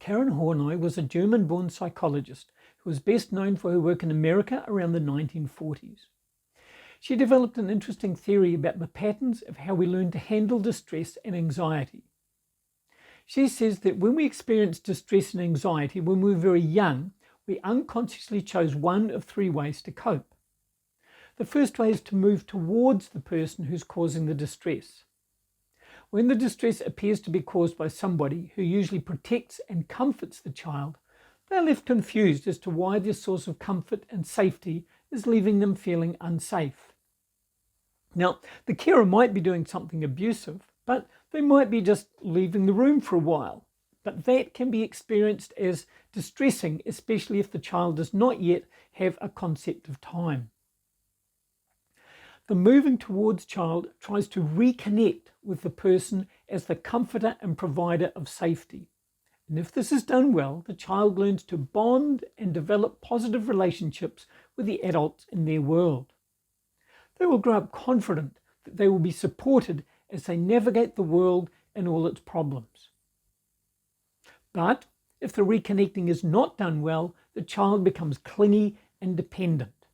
Karen Horney was a German-born psychologist who was best known for her work in America around the 1940s. She developed an interesting theory about the patterns of how we learn to handle distress and anxiety. She says that when we experience distress and anxiety when we were very young, we unconsciously chose one of three ways to cope. The first way is to move towards the person who's causing the distress. When the distress appears to be caused by somebody who usually protects and comforts the child, they're left confused as to why their source of comfort and safety is leaving them feeling unsafe. Now, the carer might be doing something abusive, but they might be just leaving the room for a while. But that can be experienced as distressing, especially if the child does not yet have a concept of time. The moving towards child tries to reconnect with the person as the comforter and provider of safety. And if this is done well, the child learns to bond and develop positive relationships with the adults in their world. They will grow up confident that they will be supported as they navigate the world and all its problems. But if the reconnecting is not done well, the child becomes clingy and dependent.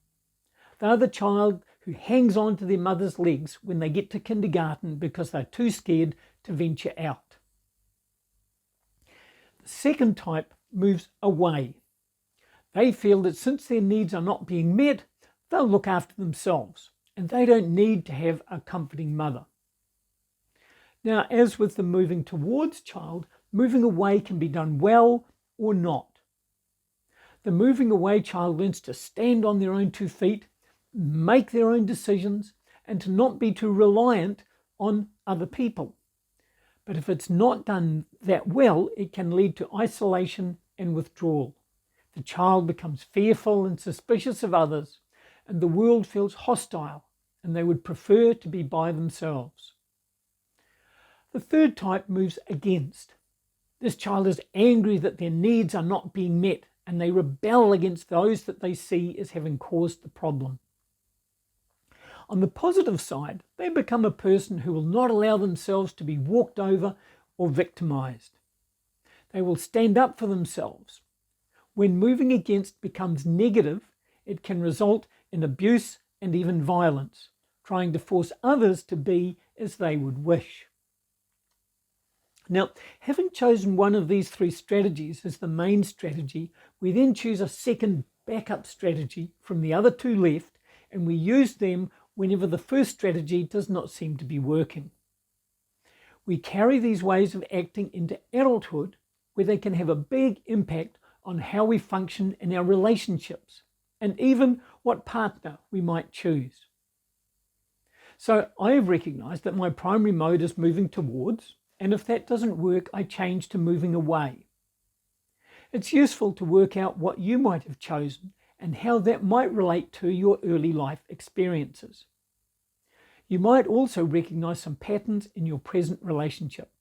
They are the child who hangs on to their mother's legs when they get to kindergarten because they're too scared to venture out. The second type moves away. They feel that since their needs are not being met, they'll look after themselves and they don't need to have a comforting mother. Now, as with the moving towards child, moving away can be done well or not. The moving away child learns to stand on their own 2 feet, make their own decisions, and to not be too reliant on other people. But if it's not done that well, it can lead to isolation and withdrawal. The child becomes fearful and suspicious of others, and the world feels hostile, and they would prefer to be by themselves. The third type moves against. This child is angry that their needs are not being met, and they rebel against those that they see as having caused the problem. On the positive side, they become a person who will not allow themselves to be walked over or victimized. They will stand up for themselves. When moving against becomes negative, it can result in abuse and even violence, trying to force others to be as they would wish. Now, having chosen one of these 3 strategies as the main strategy, we then choose a second backup strategy from the other 2 left, and we use them whenever the first strategy does not seem to be working. We carry these ways of acting into adulthood, where they can have a big impact on how we function in our relationships, and even what partner we might choose. So I have recognized that my primary mode is moving towards, and if that doesn't work, I change to moving away. It's useful to work out what you might have chosen and how that might relate to your early life experiences. You might also recognize some patterns in your present relationship.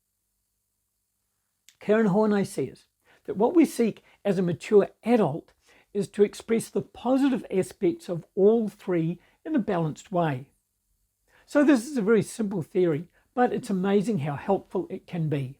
Karen Horney says that what we seek as a mature adult is to express the positive aspects of all 3 in a balanced way. So this is a very simple theory, but it's amazing how helpful it can be.